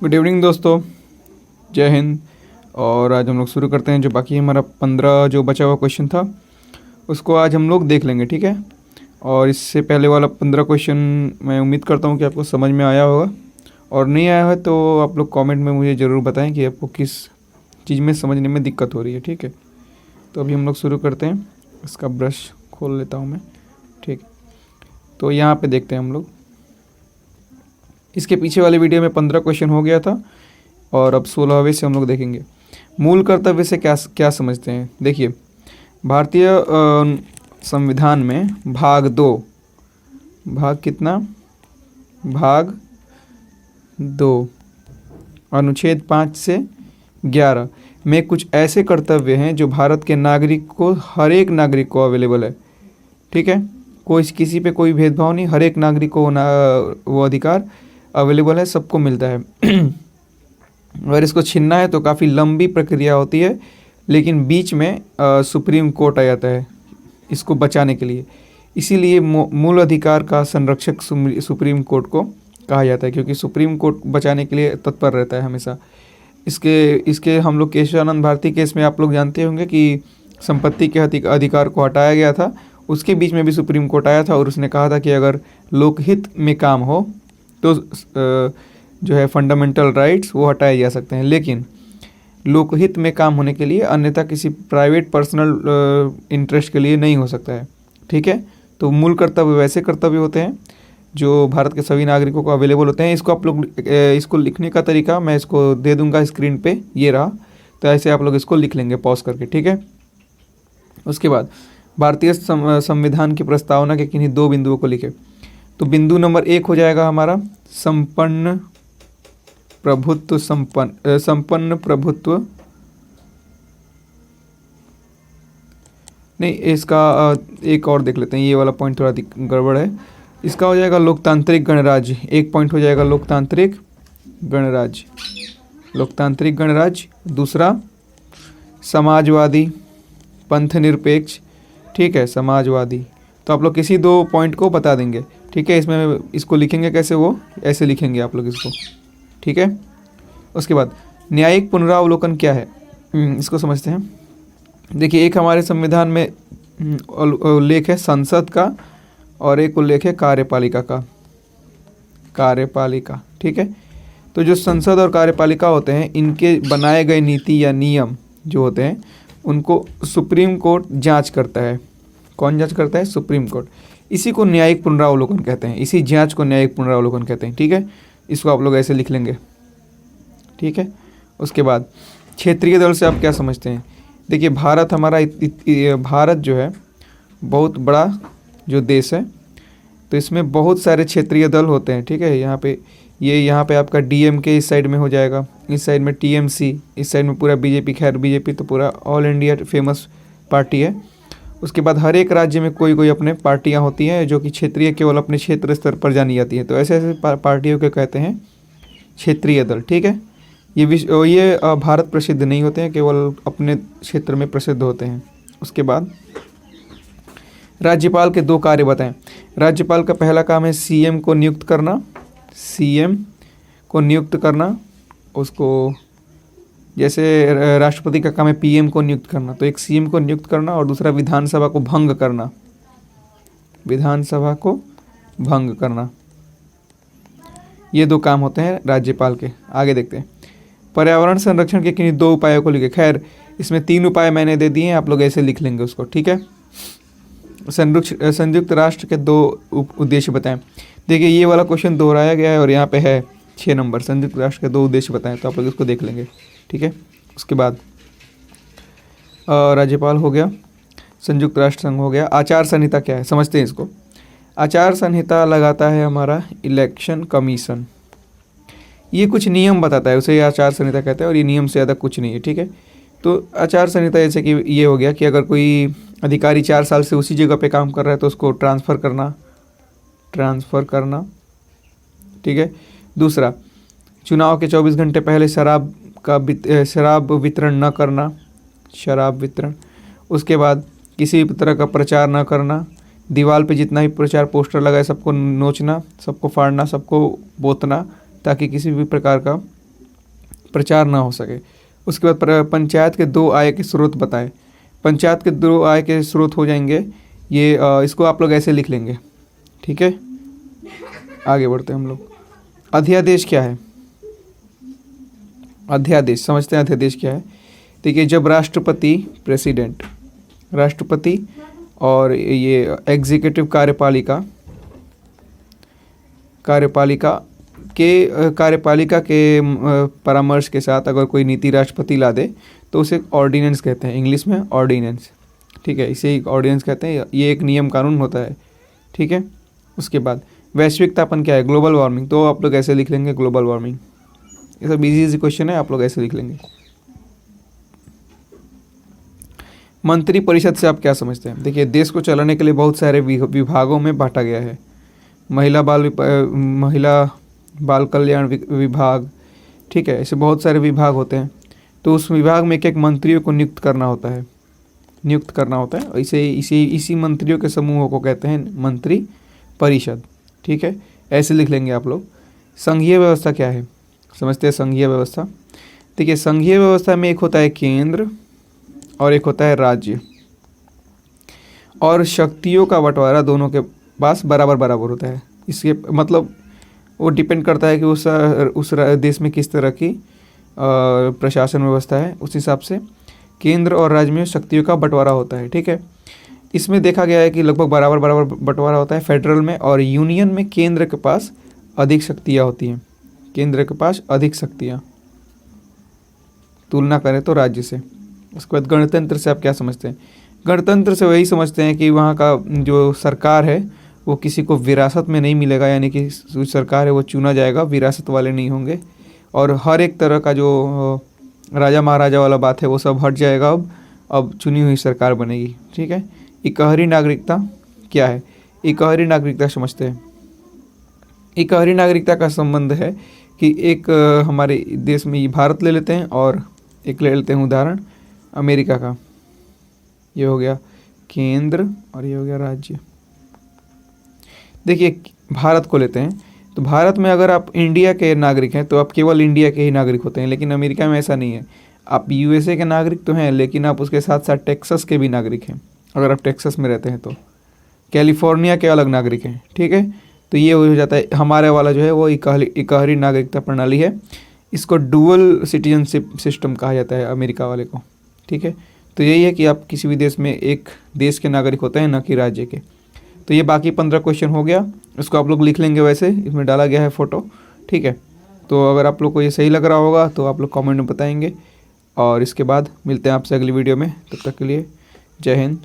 Good evening दोस्तों, जय हिंद। और आज हम लोग शुरू करते हैं। जो बाकी हमारा 15 जो बचा हुआ क्वेश्चन था उसको आज हम लोग देख लेंगे, ठीक है। और इससे पहले वाला 15 क्वेश्चन मैं उम्मीद करता हूँ कि आपको समझ में आया होगा, और नहीं आया है तो आप लोग कमेंट में मुझे ज़रूर बताएं कि आपको किस चीज़ में समझने में दिक्कत हो रही है, ठीक है। तो अभी हम लोग शुरू करते हैं। इसका ब्रश खोल लेता हूँ मैं, ठीक। तो यहाँ पे देखते हैं हम लोग। इसके पीछे वाले वीडियो में 15 क्वेश्चन हो गया था और अब 16वें से हम लोग देखेंगे। मूल कर्तव्य से क्या क्या समझते हैं। देखिए, भारतीय संविधान में भाग कितना, भाग 2 अनुच्छेद 5 से 11 में कुछ ऐसे कर्तव्य हैं जो भारत के नागरिक को, हर एक नागरिक को अवेलेबल है, ठीक है। कोई किसी पे कोई भेदभाव नहीं, हर एक नागरिक को वो अधिकार अवेलेबल है, सबको मिलता है। अगर इसको छीनना है तो काफ़ी लंबी प्रक्रिया होती है, लेकिन बीच में सुप्रीम कोर्ट आ जाता है इसको बचाने के लिए। इसीलिए मूल अधिकार का संरक्षक सुप्रीम कोर्ट को कहा जाता है, क्योंकि सुप्रीम कोर्ट बचाने के लिए तत्पर रहता है हमेशा। इसके हम लोग केशवानंद भारती केस में आप लोग जानते होंगे कि संपत्ति के अधिकार को हटाया गया था। उसके बीच में भी सुप्रीम कोर्ट आया था और उसने कहा था कि अगर लोकहित में काम हो तो जो है फंडामेंटल राइट्स वो हटाए जा सकते हैं, लेकिन लोकहित में काम होने के लिए, अन्यथा किसी प्राइवेट पर्सनल इंटरेस्ट के लिए नहीं हो सकता है, ठीक है। तो मूल कर्तव्य वैसे कर्तव्य होते हैं जो भारत के सभी नागरिकों को अवेलेबल होते हैं। इसको आप लोग इसको लिखने का तरीका मैं इसको दे दूंगा स्क्रीन पे, ये रहा। तो ऐसे आप लोग इसको लिख लेंगे पॉज करके, ठीक है। उसके बाद भारतीय संविधान की प्रस्तावना के किन्हीं 2 बिंदुओं को लिखे। तो बिंदु नंबर 1 हो जाएगा हमारा संपन्न प्रभुत्व नहीं, इसका एक और देख लेते हैं। ये वाला पॉइंट थोड़ा गड़बड़ है। इसका हो जाएगा लोकतांत्रिक गणराज्य। एक पॉइंट हो जाएगा लोकतांत्रिक गणराज्य। दूसरा समाजवादी, पंथ निरपेक्ष, ठीक है, समाजवादी। तो आप लोग किसी 2 पॉइंट को बता देंगे, ठीक है। इसमें इसको लिखेंगे कैसे, वो ऐसे लिखेंगे आप लोग इसको, ठीक है। उसके बाद न्यायिक पुनरावलोकन क्या है, इसको समझते हैं। देखिए, एक हमारे संविधान में उल्लेख है संसद का और एक उल्लेख है कार्यपालिका, ठीक है। तो जो संसद और कार्यपालिका होते हैं, इनके बनाए गए नीति या नियम जो होते हैं उनको सुप्रीम कोर्ट जांच करता है। कौन जांच करता है? Supreme court. इसी को न्यायिक पुनरावलोकन कहते हैं, इसी जांच को न्यायिक पुनरावलोकन कहते हैं, ठीक है। इसको आप लोग ऐसे लिख लेंगे, ठीक है। उसके बाद क्षेत्रीय दल से आप क्या समझते हैं। देखिए, भारत हमारा भारत जो है बहुत बड़ा जो देश है, तो इसमें बहुत सारे क्षेत्रीय दल होते हैं, ठीक है। यहाँ पे आपका डीएमके इस साइड में हो जाएगा, इस साइड में टीएमसी, इस साइड में पूरा बीजेपी। खैर, बीजेपी तो पूरा ऑल इंडिया फेमस पार्टी है। उसके बाद हर एक राज्य में कोई अपने पार्टियां होती हैं जो कि क्षेत्रीय, केवल अपने क्षेत्र स्तर पर जानी जाती हैं। तो ऐसे ऐसे पार्टियों को कहते हैं क्षेत्रीय दल, ठीक है। ये भारत प्रसिद्ध नहीं होते हैं, केवल अपने क्षेत्र में प्रसिद्ध होते हैं। उसके बाद राज्यपाल के 2 कार्य बताएं। राज्यपाल का पहला काम है सीएम को नियुक्त करना, उसको जैसे राष्ट्रपति का काम है पीएम को नियुक्त करना, तो एक सीएम को नियुक्त करना और दूसरा विधानसभा को भंग करना। ये 2 काम होते हैं राज्यपाल के। आगे देखते हैं। पर्यावरण संरक्षण के किन्हीं 2 उपायों को लिखे। खैर, इसमें 3 उपाय मैंने दे दिए हैं, आप लोग ऐसे लिख लेंगे उसको, ठीक है। संयुक्त राष्ट्र के 2 उद्देश्य बताएं। देखिए, ये वाला क्वेश्चन दोहराया गया है और यहाँ पे है 6 नंबर, संयुक्त राष्ट्र के 2 उद्देश्य बताएं, तो आप लोग इसको देख लेंगे, ठीक है। उसके बाद राज्यपाल हो गया, संयुक्त राष्ट्र संघ हो गया। आचार संहिता क्या है, समझते हैं इसको। आचार संहिता लगाता है हमारा इलेक्शन कमीशन। ये कुछ नियम बताता है, उसे आचार संहिता कहते हैं, और ये नियम से ज़्यादा कुछ नहीं है, ठीक है। तो आचार संहिता जैसे कि ये हो गया कि अगर कोई अधिकारी 4 साल से उसी जगह पे काम कर रहा है तो उसको ट्रांसफ़र करना, ठीक है। दूसरा, चुनाव के 24 घंटे पहले शराब वितरण न करना, उसके बाद किसी भी तरह का प्रचार न करना, दीवार पे जितना भी प्रचार पोस्टर लगा है सबको नोचना, सबको फाड़ना, सबको बोतना, ताकि किसी भी प्रकार का प्रचार ना हो सके। उसके बाद पंचायत के 2 आय के स्रोत बताएं। पंचायत के 2 आय के स्रोत हो जाएंगे ये, इसको आप लोग ऐसे लिख लेंगे, ठीक है। आगे बढ़ते हैं हम लोग। अध्यादेश क्या है? अध्यादेश समझते हैं, अध्यादेश क्या है। देखिए, जब राष्ट्रपति, प्रेसिडेंट, राष्ट्रपति और ये एग्जीक्यूटिव कार्यपालिका के परामर्श के साथ अगर कोई नीति राष्ट्रपति ला दे तो उसे ऑर्डिनेंस कहते हैं, इंग्लिश में ऑर्डिनेंस, ठीक है। इसे ऑर्डिनेंस कहते हैं। ये एक नियम कानून होता है, ठीक है। उसके बाद वैश्विक तापन क्या है? Global warming. तो आप लोग ऐसे लिख लेंगे ग्लोबल वार्मिंग। ये सब इजी क्वेश्चन है, आप लोग ऐसे लिख लेंगे। मंत्री परिषद से आप क्या समझते हैं? देखिए, देश को चलाने के लिए बहुत सारे विभागों में बांटा गया है। महिला बाल कल्याण विभाग, ठीक है। ऐसे बहुत सारे विभाग होते हैं, तो उस विभाग में एक मंत्रियों को नियुक्त करना होता है। इसी मंत्रियों के समूहों को कहते हैं मंत्री परिषद, ठीक है। ऐसे लिख लेंगे आप लोग। संघीय व्यवस्था क्या है? समझते हैं संघीय व्यवस्था। देखिए, संघीय व्यवस्था में एक होता है केंद्र और एक होता है राज्य, और शक्तियों का बंटवारा दोनों के पास बराबर बराबर होता है। इसके मतलब वो डिपेंड करता है कि उस देश में किस तरह की प्रशासन व्यवस्था है, उस हिसाब से केंद्र और राज्य में शक्तियों का बंटवारा होता है, ठीक है। इसमें देखा गया है कि लगभग बराबर बराबर बंटवारा होता है फेडरल में, और यूनियन में केंद्र के पास अधिक शक्तियाँ होती हैं। केंद्र के पास अधिक शक्तियाँ तुलना करें तो राज्य से। उसके बाद गणतंत्र से आप क्या समझते हैं? गणतंत्र से वही समझते हैं कि वहाँ का जो सरकार है वो किसी को विरासत में नहीं मिलेगा, यानी कि जो सरकार है वो चुना जाएगा, विरासत वाले नहीं होंगे, और हर एक तरह का जो राजा महाराजा वाला बात है वो सब हट जाएगा। अब चुनी हुई सरकार बनेगी, ठीक है। इकहरी नागरिकता क्या है? इकहरी नागरिकता समझते हैं। इकहरी नागरिकता का संबंध है कि एक हमारे देश में भारत ले लेते हैं और एक ले लेते हैं उदाहरण अमेरिका का। ये हो गया केंद्र और ये हो गया राज्य। देखिए, भारत को लेते हैं तो भारत में अगर आप इंडिया के नागरिक हैं तो आप केवल इंडिया के ही नागरिक होते हैं, लेकिन अमेरिका में ऐसा नहीं है। आप यूएसए के नागरिक तो हैं, लेकिन आप उसके साथ साथ टेक्सास के भी नागरिक हैं, अगर आप टेक्सास में रहते हैं तो। कैलिफोर्निया के अलग नागरिक हैं, ठीक है। तो ये हो जाता है, हमारे वाला जो है वो इकहरी नागरिकता प्रणाली है। इसको डुअल सिटीजनशिप सिस्टम कहा जाता है अमेरिका वाले को, ठीक है। तो यही है कि आप किसी भी देश में एक देश के नागरिक होते हैं, न कि राज्य के। तो ये बाकी 15 क्वेश्चन हो गया, इसको आप लोग लिख लेंगे। वैसे इसमें डाला गया है फ़ोटो, ठीक है। तो अगर आप लोग को ये सही लग रहा होगा तो आप लोग कमेंट में बताएंगे, और इसके बाद मिलते हैं आपसे अगली वीडियो में। तब तक के लिए जय हिंद।